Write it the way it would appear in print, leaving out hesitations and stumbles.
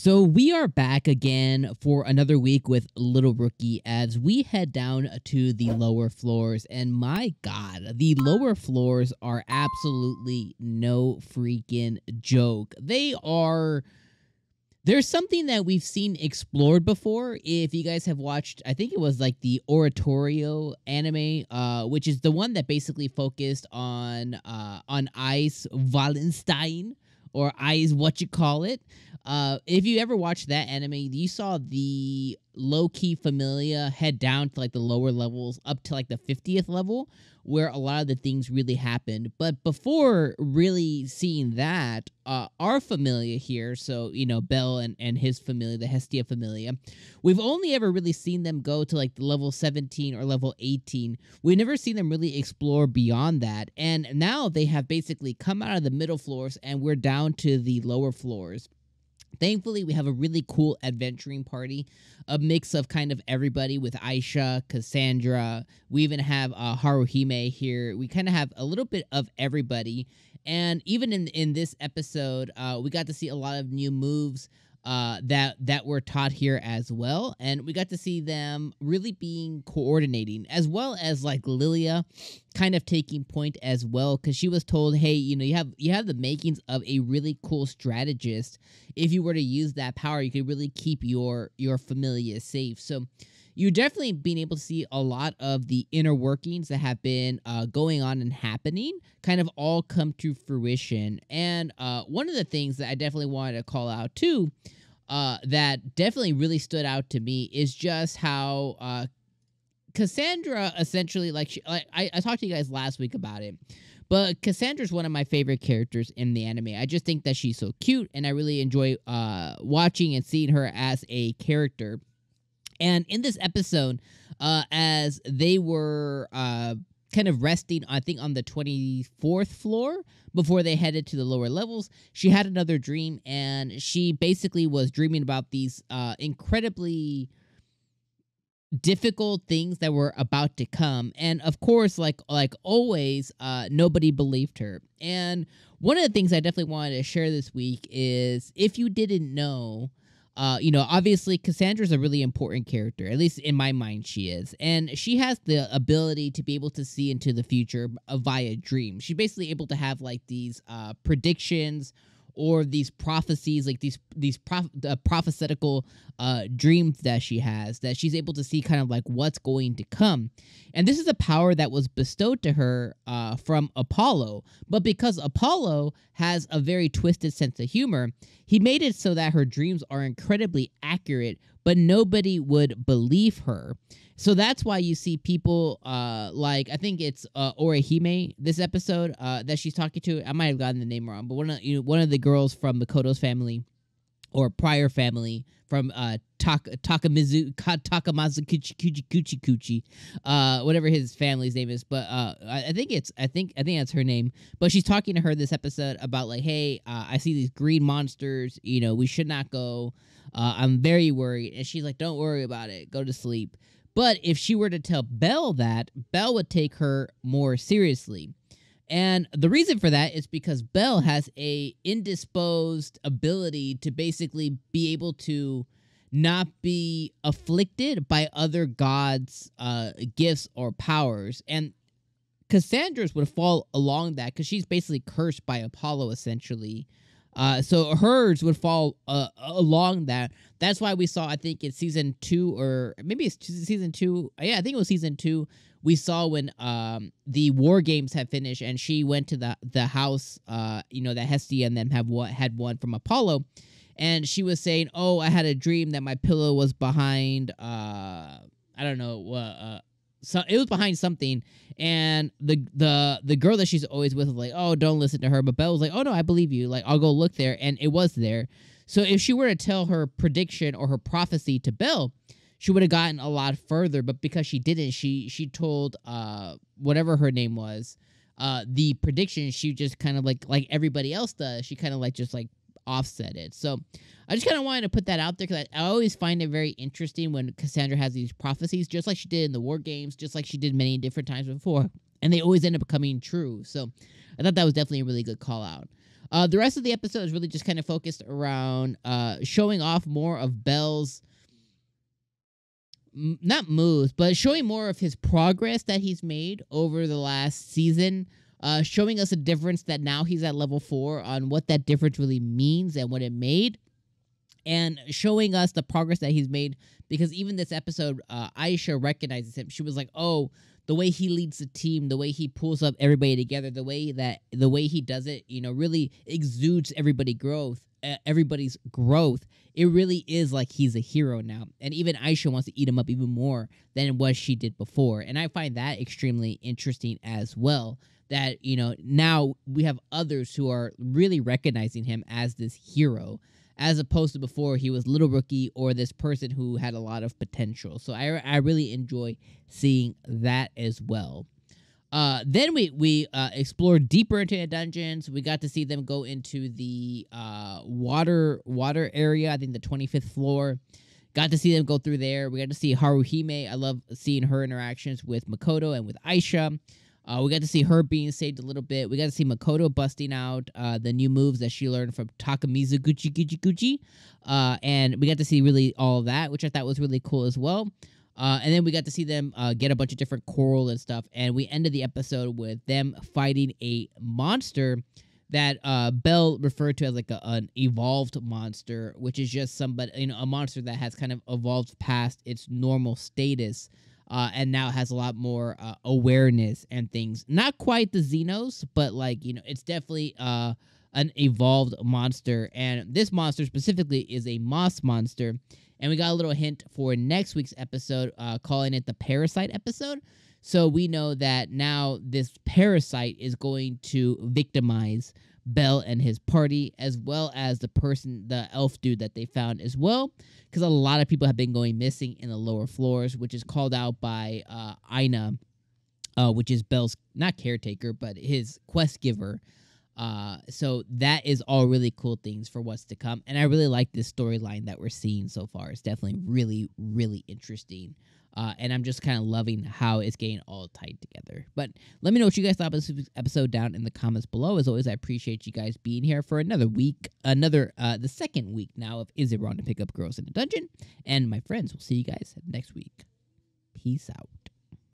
So we are back again for another week with Little Rookie as we head down to the lower floors. And my God, the lower floors are absolutely no freaking joke. There's something that we've seen explored before. If you guys have watched, I think it was like the Oratorio anime, which is the one that basically focused on Ice Wallenstein, or Ice 𝐒𝐻𝐻𝐿. If you ever watched that anime, you saw the low-key Familia head down to like the lower levels up to like the 50th level, where a lot of the things really happened. But before really seeing that, our Familia here, so, you know, Bell and his Familia, the Hestia Familia, we've only ever really seen them go to like the level 17 or level 18. We've never seen them really explore beyond that. And now they have basically come out of the middle floors and we're down to the lower floors. Thankfully, we have a really cool adventuring party, a mix of kind of everybody with Aisha, Cassandra. We even have Haruhime here. We kind of have a little bit of everybody. And even in this episode, we got to see a lot of new moves that were taught here as well. And we got to see them really being coordinating, as well as like Lilia kind of taking point as well, because she was told, hey, you know, you have the makings of a really cool strategist. If you were to use that power, you could really keep your Familia safe. So you're definitely being able to see a lot of the inner workings that have been going on and happening kind of all come to fruition. And one of the things that I definitely wanted to call out too, that definitely really stood out to me, is just how Cassandra essentially, I talked to you guys last week about it, but Cassandra's one of my favorite characters in the anime. I just think that she's so cute, and I really enjoy watching and seeing her as a character. And in this episode, as they were kind of resting, I think, on the 24th floor before they headed to the lower levels, she had another dream, and she basically was dreaming about these incredibly difficult things that were about to come. And of course, like always, nobody believed her. And one of the things I definitely wanted to share this week is, if you didn't know, you know, obviously Cassandra's a really important character, at least in my mind she is. And she has the ability to be able to see into the future via dreams. She's basically able to have like these predictions or these prophecies, like these prophetical dreams that she has, that she's able to see kind of like what's going to come. And this is a power that was bestowed to her from Apollo. But because Apollo has a very twisted sense of humor, he made it so that her dreams are incredibly accurate, but nobody would believe her. So that's why you see people like, I think it's Orihime this episode that she's talking to. I might have gotten the name wrong, but one of the girls from Makoto's family, or prior family, from Takamazu Kuchi, whatever his family's name is. But I think that's her name. But she's talking to her this episode about like, hey, I see these green monsters. You know, we should not go. I'm very worried. And she's like, don't worry about it. Go to sleep. But if she were to tell Belle that, Belle would take her more seriously. And the reason for that is because Belle has a indisposed ability to basically be able to not be afflicted by other gods' gifts or powers. And Cassandra's would fall along that, because she's basically cursed by Apollo, essentially. So hers would fall along that. That's why we saw, I think it's season 2, or maybe it's season 2. Yeah, I think it was season 2. We saw when the war games had finished, and she went to the house, you know, that Hestia and them had won from Apollo, and she was saying, "Oh, I had a dream that my pillow was behind. I don't know. So it was behind something." And the girl that she's always with was like, "Oh, don't listen to her." But Belle was like, "Oh no, I believe you. Like, I'll go look there," and it was there. So if she were to tell her prediction or her prophecy to Belle, she would have gotten a lot further. But because she didn't, she told whatever her name was the prediction. She just kind of like everybody else does. She kind of like just like offset it. So I just kind of wanted to put that out there, because I always find it very interesting when Cassandra has these prophecies, just like she did in the war games, just like she did many different times before. and they always end up coming true. So I thought that was definitely a really good call out. The rest of the episode is really just kind of focused around showing off more of Belle's, not moves, but showing more of his progress that he's made over the last season, showing us a difference that now he's at level 4 on what that difference really means and what it made, and showing us the progress that he's made, because even this episode, Aisha recognizes him. She was like, oh, the way he leads the team, the way he pulls up everybody together, the way he does it, really exudes everybody's growth. It really is like he's a hero now. And even Aisha wants to eat him up even more than what she did before. And I find that extremely interesting as well, that, now we have others who are really recognizing him as this hero, as opposed to before he was little rookie or this person who had a lot of potential. So I really enjoy seeing that as well. Then we explored deeper into the dungeons. We got to see them go into the water area, I think the 25th floor. Got to see them go through there. We got to see Haruhime. I love seeing her interactions with Makoto and with Aisha. We got to see her being saved a little bit. We got to see Makoto busting out the new moves that she learned from Takamizu 𝐒𝐻𝐻𝐻𝐻𝐻. And we got to see really all of that, which I thought was really cool as well. And then we got to see them get a bunch of different coral and stuff. And we ended the episode with them fighting a monster that Belle referred to as like an evolved monster, which is just somebody, a monster that has kind of evolved past its normal status. And now has a lot more awareness and things. Not quite the Xenos, but it's definitely an evolved monster. And this monster specifically is a moss monster. And we got a little hint for next week's episode, calling it the Parasite episode. So we know that now this parasite is going to victimize Belle and his party, as well as the elf dude that they found as well, because a lot of people have been going missing in the lower floors, which is called out by Aina, which is Belle's, not caretaker, but his quest giver. So that is all really cool things for what's to come, and I really like this storyline that we're seeing so far. It's definitely really, really interesting. And I'm just kind of loving how it's getting all tied together. But let me know what you guys thought about this episode down in the comments below. As always, I appreciate you guys being here for another week, the second week now of Is It Wrong to Pick Up Girls in a Dungeon? And my friends, we'll see you guys next week. Peace out.